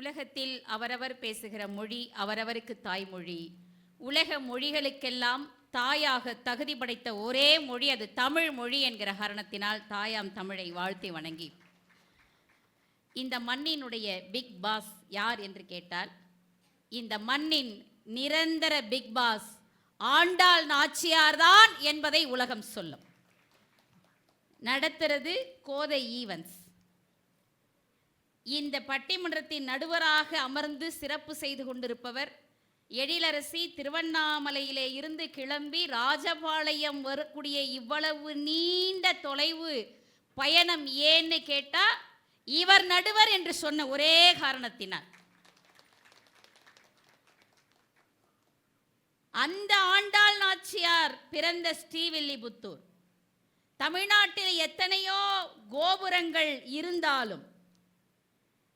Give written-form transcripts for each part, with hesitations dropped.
உலகத்தில் அவரவர் பேசுகிற மொழி அவரவருக்கு தாய்மொழி. உலக மொழிகளுக்கெல்லாம் தாயாக தகுதி படைத்த ஒரே மொழி அது தமிழ் மொழி என்கிற காரணத்தினால் தாயாம் தமிழை வாழ்த்தி வணங்கி, இந்த மண்ணினுடைய பிக் பாஸ் யார் என்று கேட்டால், இந்த மண்ணின் நிரந்தர பிக் பாஸ் ஆண்டாள் நாச்சியார் தான் என்பதை உலகம் சொல்லும். நடத்துறது கோதை ஈவன்ஸ். இந்த பட்டிமன்றத்தின் நடுவராக அமர்ந்து சிறப்பு செய்து கொண்டிருப்பவர் எழிலரசி. திருவண்ணாமலையிலே இருந்து கிளம்பி ராஜபாளையம் வரக்கூடிய இவ்வளவு நீண்ட தொலைவு பயணம் ஏன்னு கேட்டா இவர் நடுவர் என்று சொன்ன ஒரே காரணத்தினால். அந்த ஆண்டாள் நாச்சியார் பிறந்த ஸ்ரீவில்லிபுத்தூர். தமிழ்நாட்டில் எத்தனையோ கோபுரங்கள் இருந்தாலும்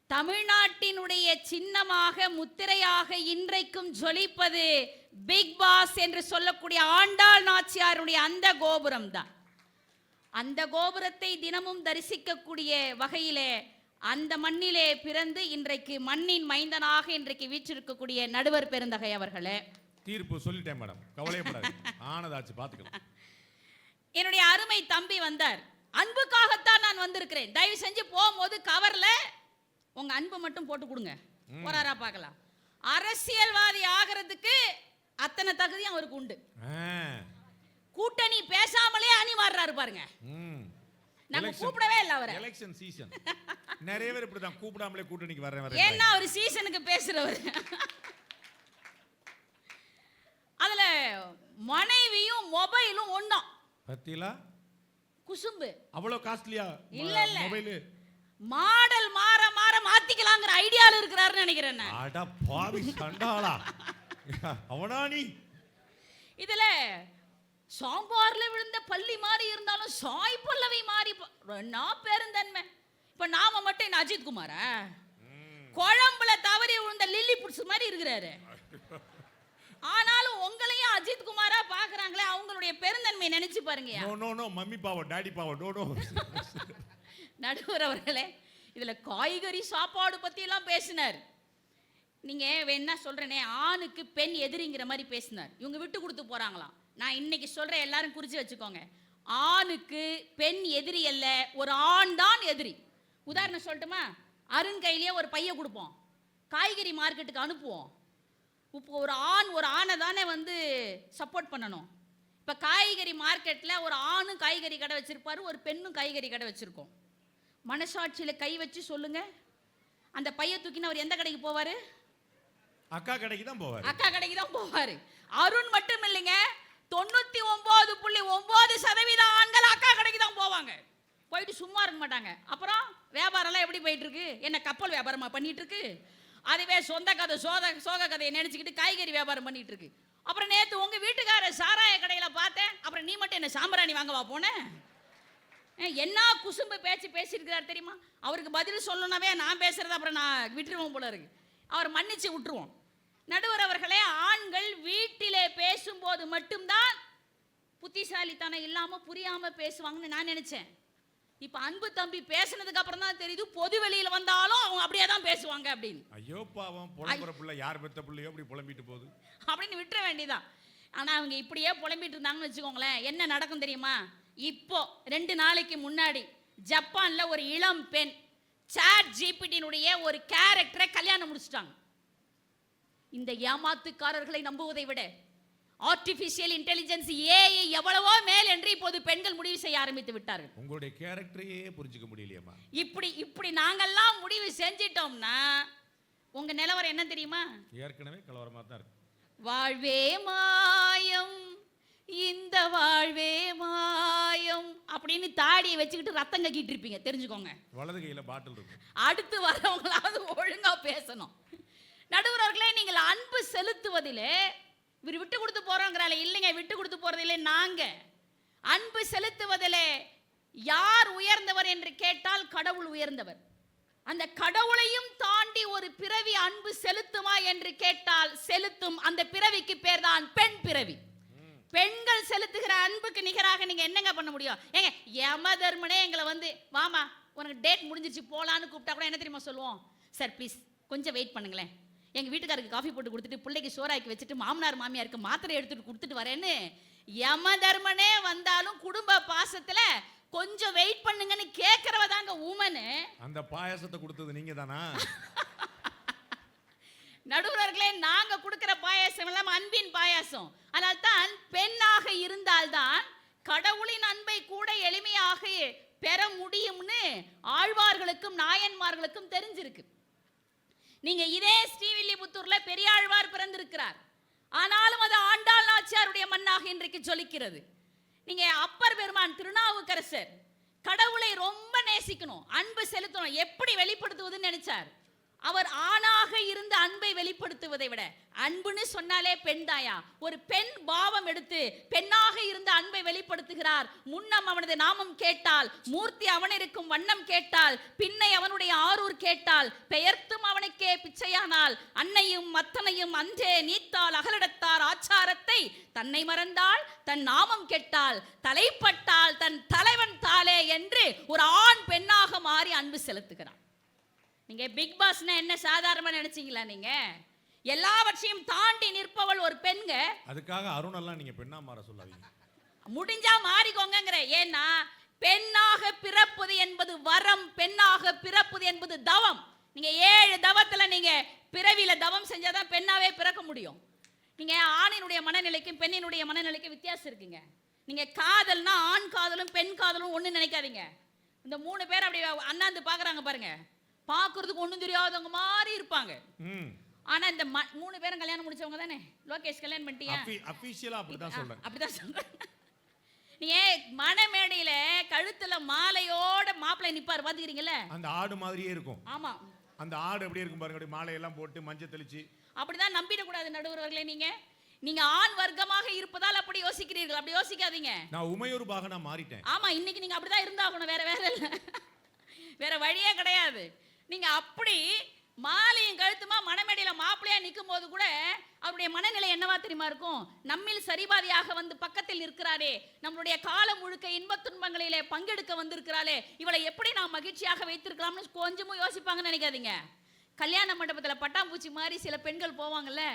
தமிழ்நாட்டினுடைய சின்னமாக முத்திரையாக இன்றைக்கும் ஜொலிப்பது பிக் பாஸ் என்று சொல்லக்கூடிய ஆண்டாள் நாச்சியாருடைய அந்த கோபுரம் தான். அந்த கோபுரத்தை தினமும் தரிசிக்கக்கூடிய வகையிலே அந்த மண்ணிலே பிறந்து இன்றைக்கு மண்ணின் மைந்தனாக இன்றைக்கு வீற்றிருக்கக்கூடிய நடுவர் பெருந்தகை அவர்களே, தீர்ப்பு சொல்லிட்டேன் மேடம், கவலைப்படாது, ஆனதாச்சு பாத்துக்கலாம். என்னுடைய அருமை தம்பி வந்தார். அன்புக்காகத்தான் நான் வந்திருக்கிறேன். தயவு செஞ்சு போகும்போது கவர்ல உங்க அன்பு மட்டும் போட்டு கொடுங்க, போறாரா பார்க்கலாம். அரசியல்வாதி ஆகிறதுக்கு அத்தனை தகுதியும் அவருக்கு உண்டு. கூட்டணி பேசாமலே அணி மாறுறாரு பாருங்க. நம்ம கூப்பிடவே இல்ல அவரை. எலெக்ஷன் சீசன் நிறைய பேர் இப்படிதான் கூப்பிடாமலே கூட்டணிக்கு வர்றேன். ஏன்னா ஒரு சீசனுக்கு பேசுறவர். அதுல மனைவியும் மொபைலும் ஒண்ணா பத்திலா குசும்பு. அவ்வளவு காஸ்ட்லியா? இல்ல இல்ல, மொபைல் மாடல் மாற மாற மாத்திக்கலாம்ங்கற ஐடியால இருக்கறாருன்னு நினைக்கிறேன். அட பாவி சண்டாளா அவனா நீ. இதுல சாம்பார்ல விழுந்த பள்ளி மாதிரி இருந்தாலும் சாய் பல்லவி மாதிரி நான் பெருந்தன்மை. இப்ப நாம மட்டும் என்ன அஜித் குமாரா? குழம்புல தவறி விழுந்த லில்லி புட்ஸ் மாதிரி இருக்கிறாரு. ஆனாலும் உங்களையும் அஜித் குமாரா பாக்குறாங்களே, அவங்களுடைய பெருந்தன்மை நினைச்சு பாருங்க. நோ நோ நோ, மம்மி பாவம் டாடி பாவம். No no. நடுவர் அவர்களே, இதுல காய்கறி சாப்பாடு பத்தி எல்லாம் பேசினார். நீங்க என்ன சொல்றேனே, ஆணுக்கு பெண் எதிரிங்கிற மாதிரி பேசினார். இவங்க விட்டு கொடுத்து போறாங்களாம். நான் இன்னைக்கு சொல்றேன், எல்லாரும் குறிச்சு வச்சுக்கோங்க. ஆணுக்கு பெண் எதிரி அல்ல, ஒரு ஆண் தான் எதிரி. உதாரணம் சொல்லட்டுமா? அருண் கையிலேயே ஒரு பைய கொடுப்போம், காய்கறி மார்க்கெட்டுக்கு அனுப்புவோம். இப்போ ஒரு ஆணை தானே வந்து சப்போர்ட் பண்ணணும். இப்போ காய்கறி மார்க்கெட்டில் ஒரு ஆணும் காய்கறி கடை வச்சிருப்பாரு, ஒரு பெண்ணும் காய்கறி கடை வச்சிருக்கோம். மனசாட்சியில் கை வச்சு சொல்லுங்க, அந்த பைய தூக்கின்னு அவர் எந்த கடைக்கு போவாரு? அக்கா கடைக்கு தான் போவாரு. அக்கா கடைக்கு தான் போவாரு. அருண் மட்டும் இல்லைங்க, 99.9% ஆண்கள் அக்கா கடைக்கு தான் போவாங்க. போயிட்டு சும்மா இருக்க மாட்டாங்க. அப்புறம் வியாபாரம்லாம் எப்படி போயிட்டு இருக்கு? என்ன கப்பல் வியாபாரமா பண்ணிட்டு இருக்கு? அதுவே சொந்த கதை சோக கதையை நினைச்சுக்கிட்டு காய்கறி வியாபாரம் பண்ணிட்டு இருக்கு. அப்புறம் நேத்து உங்க வீட்டுக்கார சாராய கடையில பார்த்தேன், அப்புறம் நீ மட்டும் என்ன சாம்பிராணி வாங்கவா போன? என்ன குசும்பு பேச்சு பேசியிருக்கிறார் தெரியுமா? அவருக்கு பதில் சொல்லணும்னாவே நான் பேசுறது அப்புறம் நான் விட்டுருவோம் போல இருக்கு. அவர் மன்னிச்சு விட்டுருவோம். நடுவர் அவர்களே, ஆண்கள் வீட்டிலே பேசும்போது மட்டும்தான் புத்திசாலித்தனம் இல்லாம புரியாம பேசுவாங்கன்னு நான் நினைச்சேன். இப்ப அன்பு தம்பி பேசினதுக்கு அப்புறம் தான் தெரியுது, பொது வெளியில வந்தாலும் அவங்க அப்படியே தான் பேசுவாங்க அப்படின்னு. ஐயோ பாவம், புலம்புற புள்ள யார் பெத்த புள்ளையோ அப்படி புலம்பிட்டு போகுது அப்படின்னு விட்டுற வேண்டியதான். ஆனா அவங்க இப்படியே புலம்பிட்டு இருந்தாங்கன்னு வச்சுக்கோங்களேன், என்ன நடக்கும் தெரியுமா? இப்போ 2 நாளைக்கு முன்னாடி ஜப்பான்ல ஒரு இளம் பெண் சாட் ஜிபிடியினுடைய ஒரு கேரக்டரை கல்யாணம் முடிச்சிட்டாங்க. இந்த ஏமாத்துக்காரர்களை நம்புவதை விட ஆர்டிபிஷியல் இன்டெலிஜென்ஸ் ஏஐ எவ்வளவோ மேல் என்று இப்போது பெண்கள் முடிவு செய்ய ஆரம்பித்து விட்டார்கள். உங்களுடைய கேரக்டரையே புரிஞ்சுக்க முடியலையேமா. இப்படி நாங்கெல்லாம் முடிவு செஞ்சிட்டோம்னா உங்க நிலவரம் என்ன தெரியுமா? ஏற்கனவே கலவரமா தான் இருக்கு. வாழ்வே மாயம், இந்த வாழ்வே மாயம் அப்படின்னு தாடியை வச்சுக்கிட்டு ரத்தம் கக்கிட்டு இருப்பீங்க, தெரிஞ்சுக்கோங்க. வலது கையில பாட்டில் இருக்கு. அடுத்து வரவங்களாவது ஒழுங்கா பேசணும். நடுவர்களே, நீங்கள் அன்பு செலுத்துவதிலே இவர் விட்டு கொடுத்து போறோங்கிறால இல்லைங்க, விட்டு கொடுத்து போறதில்லை. நாங்க அன்பு செலுத்துவதிலே யார் உயர்ந்தவர் என்று கேட்டால் கடவுள் உயர்ந்தவர். அந்த கடவுளையும் தாண்டி ஒரு பிறவி அன்பு செலுத்துமா என்று கேட்டால் செலுத்தும். அந்த பிறவிக்கு பேர் தான் பெண் பிறவி. பெண்கள் செலுத்துகிற அன்புக்கு நிகராக நீங்க என்னங்க பண்ண முடியும்? ஏங்க, யம தர்மனே எங்களை வந்து வாமா உனக்கு டேட் முடிஞ்சிருச்சு போலான்னு கூப்பிட்டா கூட என்ன தெரியுமா சொல்லுவோம்? சார் ப்ளீஸ் கொஞ்சம் வெயிட் பண்ணுங்களேன், எங்க வீட்டுக்காருக்கு காஃபி போட்டு கொடுத்துட்டு பிள்ளைக்கு சோறாக்கி வச்சுட்டு மாமனார் மாமியாருக்கு மாத்திரை எடுத்துட்டு கொடுத்துட்டு வரேன்னு யம தர்மனே வந்தாலும் குடும்ப பாசத்துல கொஞ்சம் வெயிட் பண்ணுங்கன்னு கேட்கறவ தாங்க ஊமனு. அந்த பாயாசத்தை கொடுத்தது நீங்க தானா? நடுவர்களே, நாங்க கொடுக்கிற பாயாசம் எல்லாம் அன்பின் பாயாசம். அதனால தான் பெண்ணாக இருந்தால்தான் கடவுளின் அன்பை கூட எளிமையாக பெற முடியும்னு ஆழ்வார்களுக்கும் நாயன்மார்களுக்கும் தெரிஞ்சிருக்கு. நீங்க இதே ஸ்ரீவில்லிபுத்தூர்ல பெரியாழ்வார் பிறந்திருக்கிறார், ஆனாலும் அது ஆண்டாள் நாச்சியாருடைய மண்ணாக இன்றைக்கு ஜொலிக்கிறது. நீங்க அப்பர் பெருமான் திருநாவுக்கரசர் கடவுளை ரொம்ப நேசிக்கணும், அன்பு செலுத்தணும், எப்படி வெளிப்படுத்துவதுன்னு நினைச்சார். அவர் ஆணாக இருந்து அன்பை வெளிப்படுத்துவதை விட, அன்புன்னு சொன்னாலே பெண் தாயா, ஒரு பெண் பாவம் எடுத்து பெண்ணாக இருந்து அன்பை வெளிப்படுத்துகிறார். முன்னம் அவனது நாமம் கேட்டால், மூர்த்தி அவன் இருக்கும் வண்ணம் கேட்டால், பின்னை அவனுடைய ஆரூர் கேட்டால், பெயர்த்தும் அவனுக்கே பிச்சையானால், அன்னையும் மத்தனையும் அஞ்சே நீத்தால் அகலிடத்தார் ஆச்சாரத்தை, தன்னை மறந்தால் தன் நாமம் கேட்டால், தலைப்பட்டால் தன் தலைவன் தாளே என்று ஒரு ஆண் பெண்ணாக மாறி அன்பு செலுத்துகிறார். நீங்க பிக் பாஸ்னா என்ன சாதாரணமா நினைச்சீங்களா? நீங்க எல்லாவற்றையும் தாண்டி நிற்பவள் ஒரு பெண்ங்க. அதுக்காக அருண் எல்லாம் நீங்க பெண்ணா மாற சொல்லாதீங்க, முடிஞ்சா மாறிக்கோங்கங்கற. ஏன்னா பெண்ணாக பிறப்பது என்பது வரம், பெண்ணாக பிறப்பது என்பது தவம். நீங்க 7 தவத்துல நீங்க பிறவில தவம் செஞ்சாதான் பெண்ணாவே பிறக்க முடியும். நீங்க ஆணினுடைய மனநிலைக்கும் பெண்ணினுடைய மனநிலைக்கும் வித்தியாசம் இருக்குங்க. நீங்க காதல்னா ஆண் காதலும் பெண் காதலும் ஒண்ணு நினைக்காதீங்க. இந்த 3 பேர் அப்படி அண்ணாந்து பாக்குறாங்க பாருங்க, பாக்குறதுக்கு ஒண்ணும் தெரியாதவங்க மாதிரி இருப்பாங்க. ஆனா இந்த 3 பேரும் கல்யாணம் முடிச்சவங்க தானே. லோகேஷ் கல்யாணம் பண்ணிட்டியா? அபிஷியலா அப்படிதான் சொல்றேன். அப்படிதான் சொல்றேன். நீங்க மணமேடையில கழுத்துல மாலையோட மாப்பிள்ளை நிப்பாரு பாத்துக்கிறீங்கல்ல, அந்த ஆடு மாதிரியே இருக்கும். ஆமா, அந்த ஆடு எப்படி இருக்கும் பாருங்க, மாலையெல்லாம் போட்டு மஞ்சள் தெளிச்சு. அப்படிதான் நம்பிட கூடாது நடுவர்களே. நீங்க ஆண் வர்க்கமாக இருப்பதால் அப்படி யோசிக்கிறீர்கள், அப்படி யோசிக்காதீங்க. நான் உமையூர் பாகனா மாறிட்டேன். ஆமா, இன்னைக்கு நீங்க அப்படிதான் இருந்தாகணும், வேற இல்ல, வேற வழியே கிடையாது. நீங்க அப்படி மாலையும் கழுத்துமா மணமேடையில மாப்பிள்ளையா நிற்கும் போது கூட அவருடைய மனநிலை என்னவா தெரியுமா இருக்கும்? நம்மில் சரிபாதியாக வந்து பக்கத்தில் இருக்கிறாரே, நம்மளுடைய காலம் முழுக்க இன்பத் துன்பங்களிலே பங்கெடுக்க வந்திருக்கிறாளே, இவளை எப்படி நாம் மகிழ்ச்சியாக வைத்திருக்கலாம்னு கொஞ்சமும் யோசிப்பாங்கன்னு நினைக்காதீங்க. கல்யாண மண்டபத்துல பட்டாம்பூச்சி மாதிரி சில பெண்கள் போவாங்கல்ல,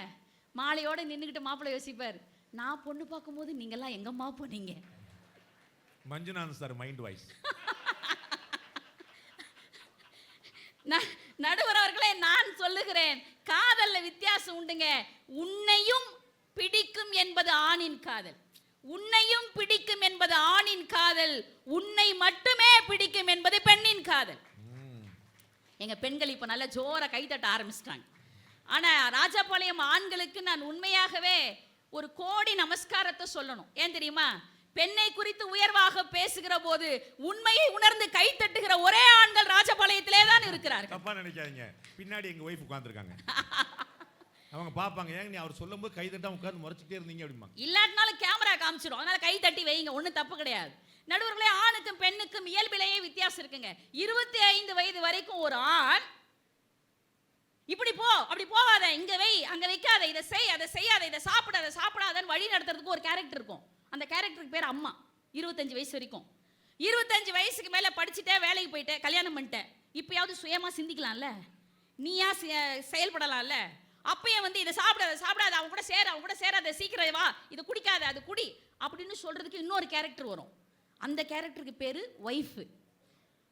மாலையோட நின்றுகிட்டு மாப்பிள்ளை யோசிப்பார், நான் பொண்ணு பார்க்கும்போது நீங்கெல்லாம் எங்கம்மா போனீங்க? Manjunathan sir mind voice. நடுவர் அவர்களே, நான் சொல்லுகிறேன், காதல்ல வித்தியாசம் உண்டுங்க. உன்னையும் பிடிக்கும் என்பது ஆணின் காதல், உன்னையும் பிடிக்கும் என்பது ஆணின் காதல், உன்னை மட்டுமே பிடிக்கும் என்பது பெண்ணின் காதல். எங்க பெண்கள் இப்ப நல்ல ஜோர கைத்தட்ட ஆரம்பிச்சிட்டாங்க. ஆனா ராஜபாளையம் ஆண்களுக்கு நான் உண்மையாகவே ஒரு கோடி நமஸ்காரத்தை சொல்லணும். ஏன் தெரியுமா? பெண்ணை குறித்து உயர்வாக பேசுகிற போது உண்மையை உணர்ந்து கை தட்டுகிற ஒரே ஆண்கள் ராஜபாளையத்திலே தான் இருக்கிறார்கள். தப்பா நினைக்காதீங்க, பின்னாடி எங்க வைஃப் உட்கார்ந்திருக்காங்க. அவங்க பாப்பாங்க, ஏங்க நீ அவர் சொல்லும்போது கை தட்டாம உட்கார்ந்து முறைச்சிட்டே இருந்தீங்க அப்படிம்பாங்க. இல்லாட்டினாலும் கேமரா காமிச்சிடும், அதனால கை தட்டி வைங்க, ஒன்றும் தப்பு கிடையாது. நடுவர்களே, ஆணுக்கும் பெண்ணுக்கும் இயல்பிலேயே வித்தியாசம் இருக்குங்க. 25 வயது வரைக்கும் ஒரு ஆண் இப்படி போ, அப்படி போவாத, இங்க வை, அங்க வைக்காத, இதை செய், அதை செய்யாத, இதை சாப்பிடாத, சாப்பிடாதன்னு வழி நடத்துறதுக்கு ஒரு கேரக்டர் இருக்கும். அந்த கேரக்டருக்கு பேர் அம்மா. 25 வயசு வரைக்கும். 25 வயசுக்கு மேல படிச்சுட்டே வேலைக்கு போயிட்ட, கல்யாணம் பண்ணிட்ட, இப்பயாவது சுயமா சிந்திக்கலாம்ல, நீயா செயல்படலாம்ல. அப்பயே வந்து இதை சாப்பிடாத, அவங்க கூட சேராத, சீக்கிரம் வா, இது குடிக்காத, அது குடி அப்படின்னு சொல்றதுக்கு இன்னொரு கேரக்டர் வரும். அந்த கேரக்டருக்கு பேரு வைஃப்.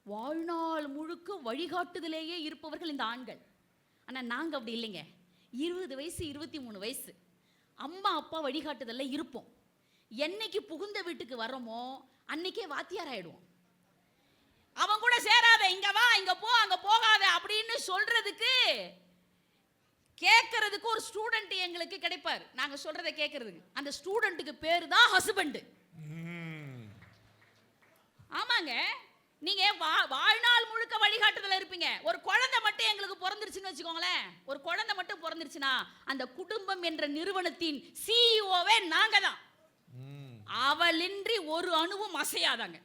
வாழ்நாள் முழுக்க வழிகாட்டுதலேயே இருப்பவர்கள் இந்த ஆண்கள். ஆனா நாங்க அப்படி இல்லைங்க. 20 வயசு 23 வயசு அம்மா அப்பா வழிகாட்டுதல்ல இருப்போம். என்னைக்கு புகுந்த வீட்டுக்கு வரோமோ அன்னைக்கே வாத்தியார் ஆயிடுவோம். அவன் கூட சேராத, இங்க வா, இங்க போ, அங்க போகாத அப்படின்னு சொல்றதுக்கு கேட்கறதுக்கு ஒரு ஸ்டூடெண்ட் எங்களுக்கு கிடைப்பார். நாங்க சொல்றதை கேட்கறதுக்கு அந்த ஸ்டூடெண்ட்டுக்கு பேரு தான் ஹஸ்பண்ட். ஆமாங்க, நீங்க வாழ்நாள் முழுக்க வழிகாட்டுதல இருப்பீங்க. ஒரு குழந்தை மட்டும் எங்களுக்கு பிறந்துருச்சுன்னு வச்சுக்கோங்களேன், ஒரு குழந்தை மட்டும் பிறந்துருச்சுன்னா அந்த குடும்பம் என்ற நிறுவனத்தின் சிஇஓவே நாங்க தான். அவளின்றி ஒரு அணுவும் அசையாதாங்க.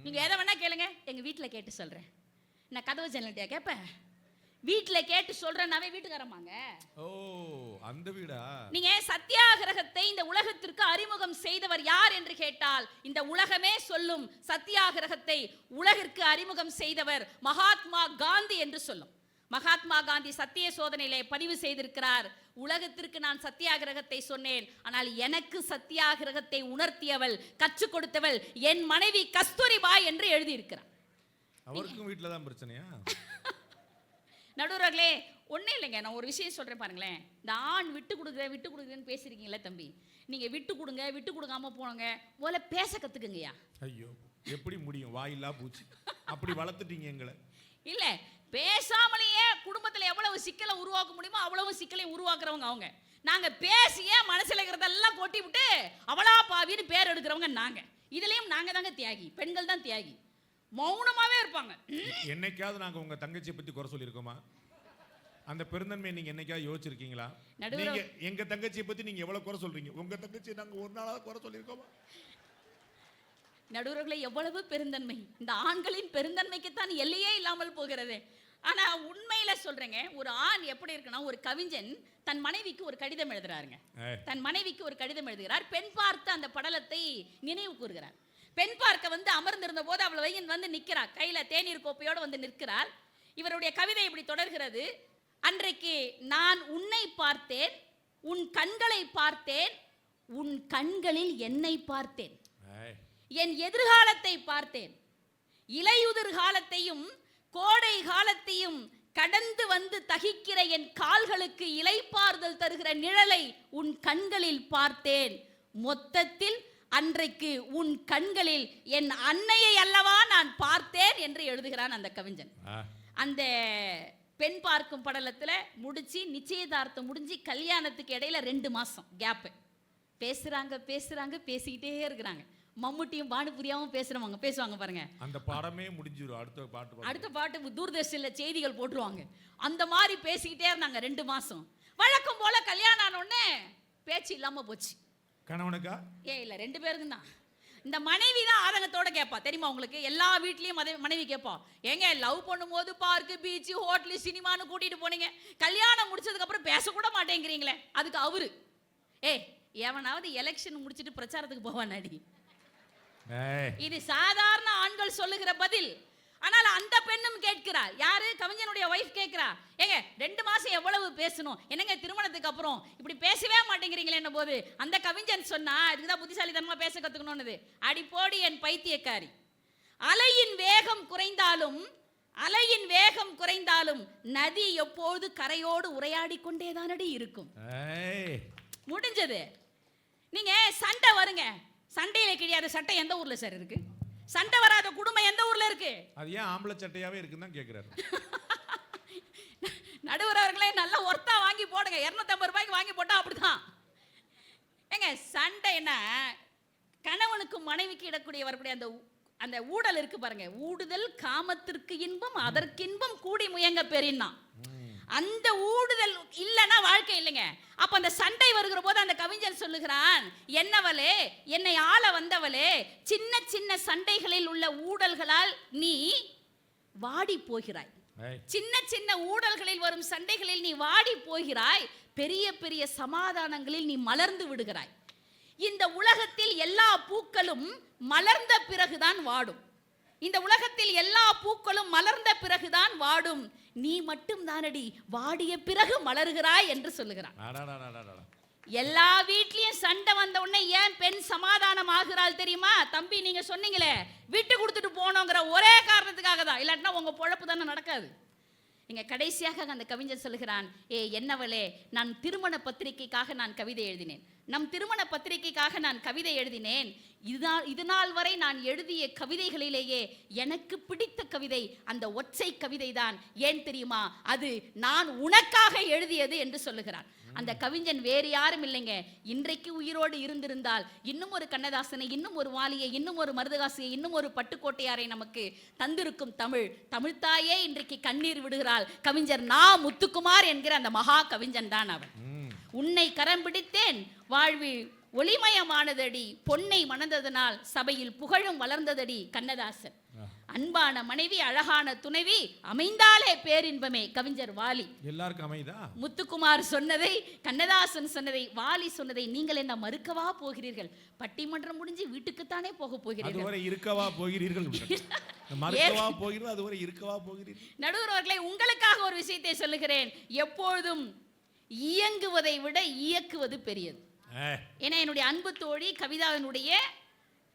நீங்க எதை வேணா கேளுங்க, எங்க வீட்டுல கேட்டு சொல்றேன். நான் கதவு ஜன்னல்ட்டியா கேட்பேன், வீட்டுல கேட்டு சொல்றேன்னாவே வீட்டுக்காரமாங்க. ஓ, அந்த வீடா? நீங்க சத்தியாகிரகத்தை இந்த உலகத்திற்கு அறிமுகம் செய்தவர் யார் என்று கேட்டால் இந்த உலகமே சொல்லும் சத்தியாகிரகத்தை உலகிற்கு அறிமுகம் செய்தவர் மகாத்மா காந்தி என்று சொல்லும். மகாத்மா காந்தி சத்திய சோதனையிலே பதிவு செய்திருக்கிறார், உலகத்திற்கு நான் சத்தியாகிரகத்தை சொன்னேன், ஆனால் எனக்கு சத்தியாகிரகத்தை உணர்த்தியவள், கற்றுக் கொடுத்தவள் என் மனைவி கஸ்தூரிபாய் என்று எழுதியிருக்கிறார். அவருக்கும் வீட்டில் தான் பிரச்சனையா? நடுவர்களே, ஒன்றும் இல்லைங்க, நான் ஒரு விஷயம் சொல்கிறேன் பாருங்களேன். இந்த ஆண் விட்டு கொடுக்குறேன்னு பேசியிருக்கீங்களே தம்பி, நீங்கள் விட்டு கொடுங்க, விட்டு கொடுக்காம போனங்க, முதல்ல பேச கற்றுக்குங்கய்யா. ஐயோ, எப்படி முடியும்? வாயில்லா பூச்சி அப்படி வளர்த்துட்டீங்க எங்களை. இல்லை, பேசாமலேயே குடும்பத்தில் எவ்வளவு சிக்கலை உருவாக்க முடியுமோ அவ்வளவு சிக்கலை உருவாக்குறவங்க அவங்க. நாங்கள் பேசியே மனசில் இருக்கிறதெல்லாம் கொட்டி விட்டு அவளா பாவின்னு பேர் எடுக்கிறவங்க நாங்கள். இதுலேயும் நாங்கள் தாங்க தியாகி, பெண்கள் தான் தியாகி. மௌனமாகவே இருப்பாங்க. என்னைக்காவது நாங்கள் உங்கள் தங்கச்சியை பற்றி குறை சொல்லியிருக்கோமா? அந்த பெருந்தன்மையை நீங்க என்னைக்காவது யோசிச்சிருக்கீங்களா? நீங்க எங்க தங்கச்சியை பத்தி நீங்க எவ்வளவு குறை சொல்றீங்க, உங்க தங்கச்சியை நாங்க ஒரு நாளாவது குறை சொல்லியிருக்கோமா? நடுவர்களே, எவ்வளவு பெருந்தன்மை! இந்த ஆண்களின் பெருந்தன்மைக்குத்தான் எல்லையே இல்லாமல் போகிறது. ஆனா உண்மையில சொல்றேங்க, ஒரு ஆண் எப்படி இருக்குன்னா, ஒரு கவிஞன் தன் மனைவிக்கு ஒரு கடிதம் எழுதுறாருங்க. தன் மனைவிக்கு ஒரு கடிதம் எழுதுகிறார். பெண் பார்த்து அந்த படலத்தை நினைவு கூறுகிறார். பெண் பார்க்க அமர்ந்திருந்த போது அவள் வந்து நிற்கிறார், கையில தேநீர் கோப்பையோடு வந்து நிற்கிறார். இவருடைய கவிதை இப்படி தொடர்கிறது. அன்றைக்கு நான் உன்னை பார்த்தேன், உன் கண்களை பார்த்தேன், உன் கண்களில் என்னை பார்த்தேன், என் எதிர்காலத்தை பார்த்தேன், இலையுதிர் காலத்தையும் கோடை காலத்தையும் கடந்து வந்து தகிக்கிற என் கால்களுக்கு இலைப்பாறுதல் தருகிற நிழலை உன் கண்களில் பார்த்தேன். மொத்தத்தில் அன்றைக்கு உன் கண்களில் என் அன்னையை அல்லவா நான் பார்த்தேன் என்று எழுதுகிறான் அந்த கவிஞன். அந்த பெண் பார்க்கும் படலத்தில் முடிச்சு நிச்சயதார்த்தம் முடிஞ்சு கல்யாணத்துக்கு இடையில 2 மாசம் கேப்பு. பேசுறாங்க பேசிக்கிட்டே இருக்கிறாங்க. மம்முட்டியும் பானுபுரியாவும் பேசுவாங்க பாருங்க. அந்த பாடமே முடிஞ்சிரும். அடுத்த பாட்டு தூர்தர்ஷன்ல செய்திகள் போட்டுருவாங்க. அந்த மாதிரி பேசிக்கிட்டே இருந்தாங்க 2 மாசம். வழக்கம் போல கல்யாணம் ஆன உடனே பேச்சு இல்லாம போச்சு. கணவனுக்கா? இல்ல, 2 பேருக்கும் தான். இந்த மனைவி தான் ஆதங்கத்தோட கேட்பா, தெரியுமா உங்களுக்கு? எல்லா வீட்லயும் மனைவி கேட்பா, ஏங்க லவ் பண்ணும்போது பார்க்கு, பீச்சு, ஹோட்டலு, சினிமான்னு கூட்டிட்டு போனீங்க, கல்யாணம் முடிச்சதுக்கு அப்புறம் பேசக்கூட மாட்டேங்கிறீங்களே, அதுக்கு அவரு எவனாவது எலெக்ஷன் முடிச்சிட்டு பிரச்சாரத்துக்கு போவானாடி? இது சாதாரண ஆண்கள் சொல்லுகிற பதில். ஆனால் அந்த பெண்ணும் கேட்கிறார். யாரு? கவிஞனுடைய வைஃப் கேட்கிறா, ஏங்க 2 மாசம் எவ்வளவு பேசணும், என்னங்க திருமணத்துக்கு அப்புறம் இப்படி பேசவே மாட்டேங்கிறீங்களே போது அந்த கவிஞன் சொன்னா, இதுதான் புத்திசாலித்தனமா பேச கத்துக்கணும்னு. அடி போடி என் பைத்தியக்காரி, அலையின் வேகம் குறைந்தாலும் நதி எப்போது கரையோடு உரையாடி கொண்டேதானடி இருக்கும். முடிஞ்சது. நீங்க சண்டை வருங்க, சண்டையில கிழியாத சட்டை எந்த ஊர்ல சார் இருக்கு? சண்டை வராத குடும்பம் எந்த ஊர்ல இருக்கு? அது ஏன் ஆம்பளை சட்டையாவே இருக்குன்னு தான் கேக்குறாரு. நடுவர் அவர்களே, நல்ல ஒர்த்தா வாங்கி போடுங்க. 250 ரூபாய்க்கு வாங்கி போட்டா அப்படிதான். ஏங்க சண்டை என்ன, கணவனுக்கு மனைவிக்கு இடக்கூடிய வரக்கூடிய அந்த ஊடல் இருக்கு பாருங்க. ஊடுதல் காமத்திற்கு இன்பம், அதற்கின்பம் கூடி முயங்க பெறினா. அந்த ஊடுதல் இல்லைன்னா வாழ்க்கை இல்லைங்க. அப்ப அந்த சண்டை வருகிற போது அந்த கவிஞன் சொல்லுகிறான், என்னவளே, என்னை ஆள வந்தவளே, சின்ன சின்ன சண்டைகளில் உள்ள ஊடல்களால் நீ வாடி போகிறாய். சின்ன சின்ன ஊடல்களில் வரும் சண்டைகளில் நீ வாடி போகிறாய், பெரிய பெரிய சமாதானங்களில் நீ மலர்ந்து விடுகிறாய். இந்த உலகத்தில் எல்லா பூக்களும் மலர்ந்த பிறகுதான் வாடும். இந்த உலகத்தில் எல்லா பூக்களும் மலர்ந்த பிறகுதான் வாடும். நீ மட்டும் தானடி வாடிய பிறகு மலர்கிறாய் என்று சொல்லுகிறான். எல்லா வீட்லயும் சண்டை வந்த உடனே ஏன் பெண் சமாதானம் ஆகிறாள் தெரியுமா? தம்பி, நீங்க சொன்னீங்களே விட்டு கொடுத்துட்டு போனோங்கிற ஒரே காரணத்துக்காக தான். இல்லாட்டினா உங்க பொழப்பு தானே நடக்காது. இங்க கடைசியாக அந்த கவிஞர் சொல்லுகிறான், என்னவளே, நான் திருமண பத்திரிகைக்காக நான் கவிதை எழுதினேன். நம் திருமண பத்திரிகைக்காக நான் கவிதை எழுதினேன். இதுநாள் வரை நான் எழுதிய கவிதைகளிலேயே எனக்கு பிடித்த கவிதை அந்த ஒற்றை கவிதை தான். ஏன் தெரியுமா? அது நான் உனக்காக எழுதியது என்று சொல்லுகிறான். அந்த கவிஞன் வேறு யாரும் இல்லைங்க. இன்றைக்கு உயிரோடு இருந்திருந்தால் இன்னும் ஒரு கண்ணதாசனை, இன்னும் ஒரு வாலியை, இன்னும் ஒரு மருதகாசியை, இன்னும் ஒரு பட்டுக்கோட்டையாரை நமக்கு தந்திருக்கும் தமிழ்த்தாயே இன்றைக்கு கண்ணீர் விடுகிறாள். கவிஞர் நா. முத்துக்குமார் என்கிற அந்த மகா கவிஞன் தான் அவன். உன்னை கரம் பிடித்தேன், வாழ்வு ஒளிமயமானதடி, பொன்னை மணந்ததனால் சபையில் புகழும் வளர்ந்ததடி கண்ணதாசன். அன்பான மனைவி, அழகான துணைவி அமைந்தாலே பேரின்பமே. கவிஞர் வாலி. எல்லாருக்கும் அமைதா? முத்துக்குமார் சொன்னதை, கண்ணதாசன் சொன்னதை, வாலி சொன்னதை நீங்கள் என்ன மறுக்கவா போகிறீர்கள்? பட்டிமன்றம் முடிஞ்சு வீட்டுக்குத்தானே போக போகிறீர்கள். அதுவரை இருக்கவா போகிறீர்கள்? மறுக்கவா போகிறீர்கள்? அதுவரை இருக்கவா போகிறீர்கள்? நடுவர் அவர்களே, உங்களுக்காக ஒரு விஷயத்தை சொல்லுகிறேன். எப்பொழுதும் இயங்குவதை விட இயக்குவது பெரியது. ஏன்னா என்னுடைய அன்பு தோழி கவிதாவினுடைய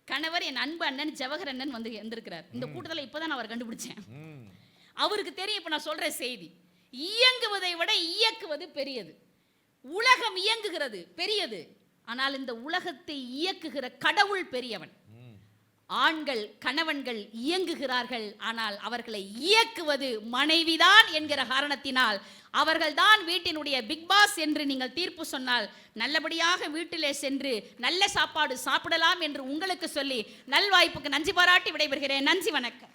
கணவர், என் அன்பு அண்ணன் ஜவஹர் அண்ணன் வந்திருக்கிறார். இந்த கூட்டத்தில் இப்பதான் அவர் கண்டுபிடிச்சேன். அவருக்கு தெரியும் இப்ப நான் சொல்ற செய்தி. இயங்குவதை விட இயக்குவது பெரியது. உலகம் இயங்குகிறது பெரியது, ஆனால் இந்த உலகத்தை இயக்குகிற கடவுள் பெரியவன். ஆண்கள், கணவன்கள் இயங்குகிறார்கள், ஆனால் அவர்களை இயக்குவது மனைவிதான் என்கிற காரணத்தினால் அவர்கள்தான் வீட்டினுடைய பிக் பாஸ் என்று நீங்கள் தீர்ப்பு சொன்னால் நல்லபடியாக வீட்டிலே சென்று நல்ல சாப்பாடு சாப்பிடலாம் என்று உங்களுக்கு சொல்லி நல்வாய்ப்புக்கு நன்றி பாராட்டி விடைபெறுகிறேன். நன்றி, வணக்கம்.